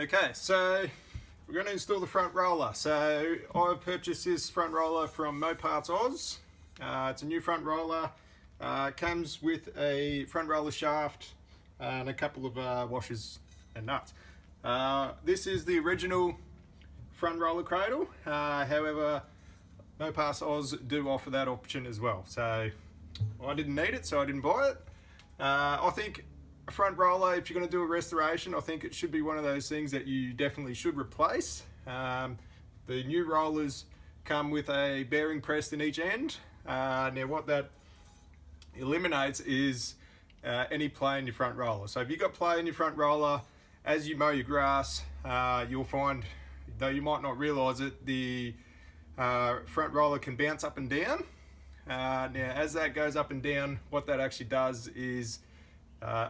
Okay, so we're going to install the front roller. So I've purchased this front roller from Moparts Oz. It's a new front roller. Comes with a front roller shaft and a couple of washers and nuts. This is the original front roller cradle. However, Moparts Oz do offer that option as well. So I didn't need it, so I didn't buy it. I think a front roller, if you're going to do a restoration, I think it should be one of those things that you definitely should replace. The new rollers come with a bearing pressed in each end. Now what that eliminates is any play in your front roller. So if you've got play in your front roller, as you mow your grass, you'll find, though you might not realise it, the front roller can bounce up and down. Now as that goes up and down, what that actually does is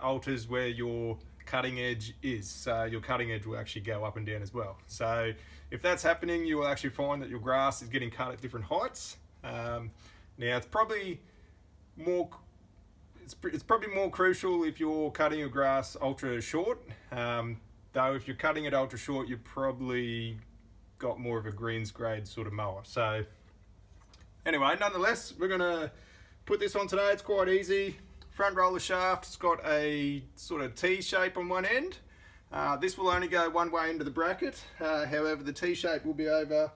alters where your cutting edge is. So your cutting edge will actually go up and down as well. So if that's happening, you will actually find that your grass is getting cut at different heights. Now it's probably more crucial if you're cutting your grass ultra short. Though if you're cutting it ultra short, you've probably got more of a greens grade sort of mower. So anyway, nonetheless, we're gonna put this on today. It's quite easy. Front roller shaft, it's got a sort of T shape on one end. This will only go one way into the bracket. However, the T shape will be over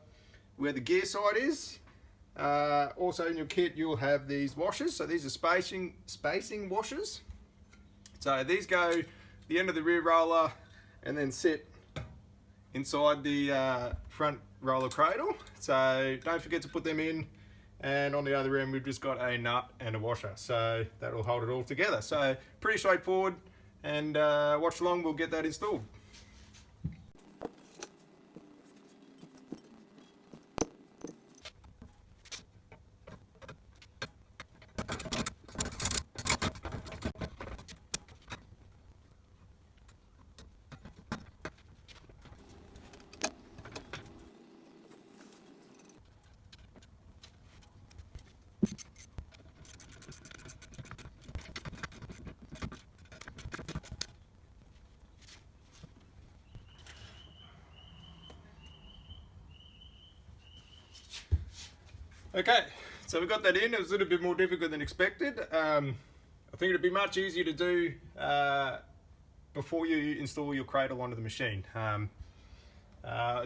where the gear side is. Also in your kit, you'll have these washers. So these are spacing washers. So these go the end of the rear roller and then sit inside the front roller cradle. So don't forget to put them in. And on the other end, we've just got a nut and a washer. So that'll hold it all together. So pretty straightforward, and watch along, we'll get that installed. Okay, so we got that in. It was a little bit more difficult than expected. I think it'd be much easier to do before you install your cradle onto the machine.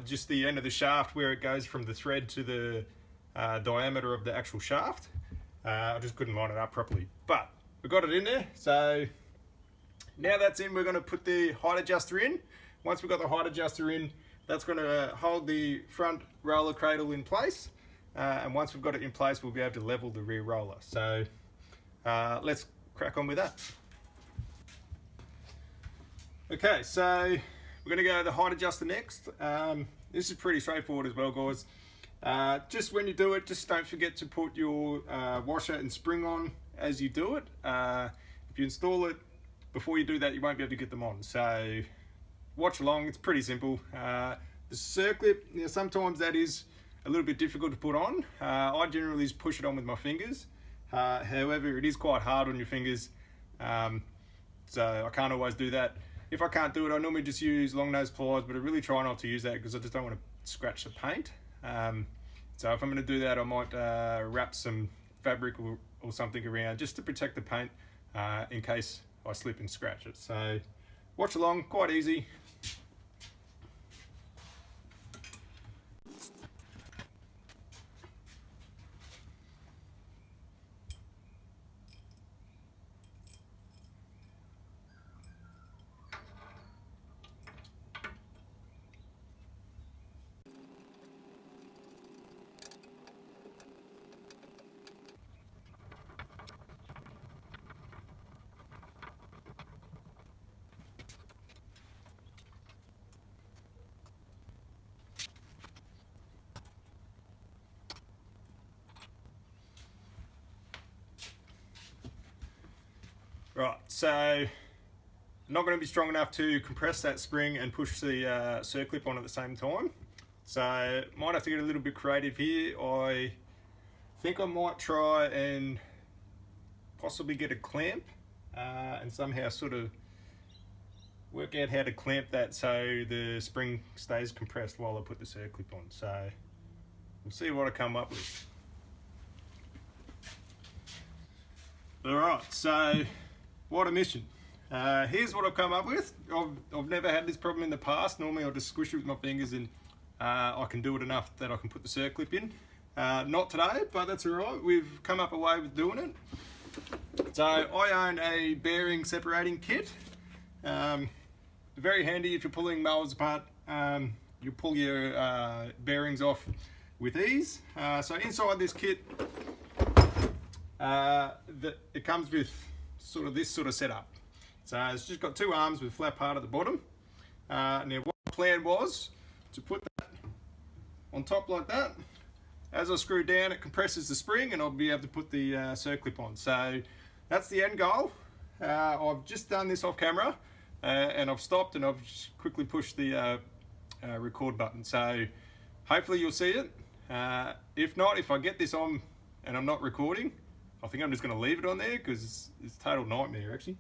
Just the end of the shaft where it goes from the thread to the diameter of the actual shaft. I just couldn't line it up properly, but we got it in there. So now that's in, we're going to put the height adjuster in. Once we've got the height adjuster in, that's going to hold the front roller cradle in place. And once we've got it in place, we'll be able to level the rear roller. So let's crack on with that. Okay, so we're going to go to the height adjuster next. This is pretty straightforward as well, guys. Just when you do it, just don't forget to put your washer and spring on as you do it. If you install it before you do that, you won't be able to get them on. So watch along, it's pretty simple. The circlip, you know, sometimes that is a little bit difficult to put on. I generally just push it on with my fingers. However, it is quite hard on your fingers, so I can't always do that. If I can't do it, I normally just use long nose pliers, but I really try not to use that because I just don't want to scratch the paint. So if I'm going to do that, I might wrap some fabric or something around just to protect the paint in case I slip and scratch it. So watch along, quite easy. Right, so I'm not going to be strong enough to compress that spring and push the circlip on at the same time. So might have to get a little bit creative here. I think I might try and possibly get a clamp and somehow sort of work out how to clamp that so the spring stays compressed while I put the circlip on. So we'll see what I come up with. Alright, so what a mission. Here's what I've come up with. I've never had this problem in the past. Normally I'll just squish it with my fingers and I can do it enough that I can put the circlip in. Not today, but that's alright. We've come up a way with doing it. So I own a bearing separating kit. Very handy if you're pulling mowers apart. You pull your bearings off with ease. So inside this kit, it comes with this sort of setup. So it's just got two arms with a flat part at the bottom. Now what the plan was to put that on top like that. As I screw down, it compresses the spring and I'll be able to put the circlip on. So that's the end goal. I've just done this off camera and I've stopped and I've just quickly pushed the record button. So hopefully you'll see it. If not, if I get this on and I'm not recording, I think I'm just going to leave it on there because it's a total nightmare actually.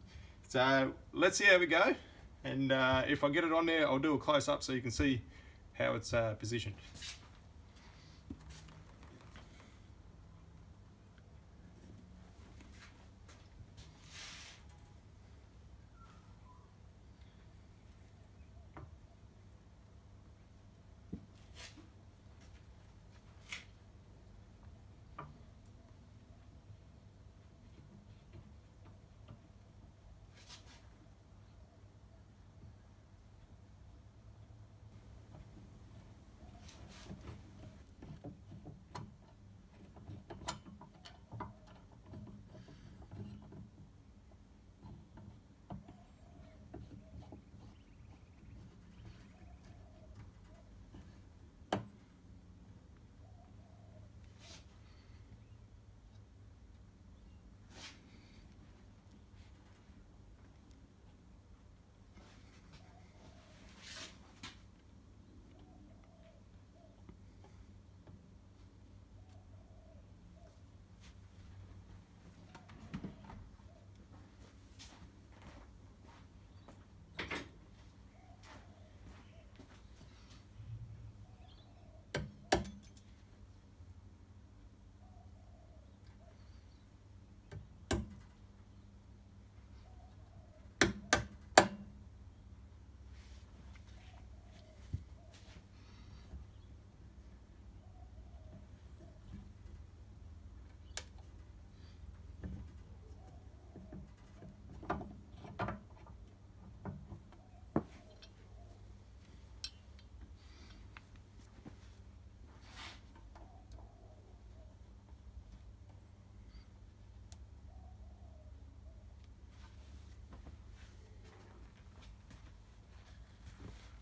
So let's see how we go. And if I get it on there, I'll do a close up so you can see how it's positioned.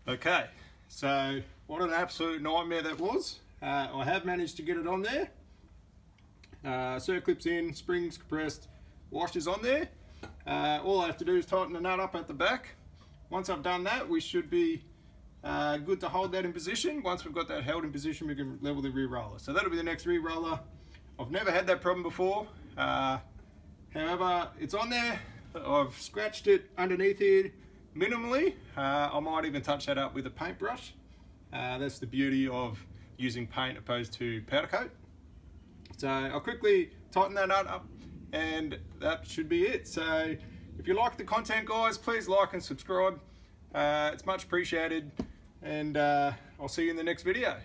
Okay, so what an absolute nightmare that was. I have managed to get it on there. Circlips in, springs compressed, washers on there. All I have to do is tighten the nut up at the back. Once I've done that, we should be good to hold that in position. Once we've got that held in position, we can level the rear roller. So that'll be the next rear roller. I've never had that problem before. However, it's on there. I've scratched it underneath here minimally. I might even touch that up with a paintbrush. That's the beauty of using paint opposed to powder coat. So I'll quickly tighten that nut up and that should be it. So if you like the content, guys, please like and subscribe. It's much appreciated, and I'll see you in the next video.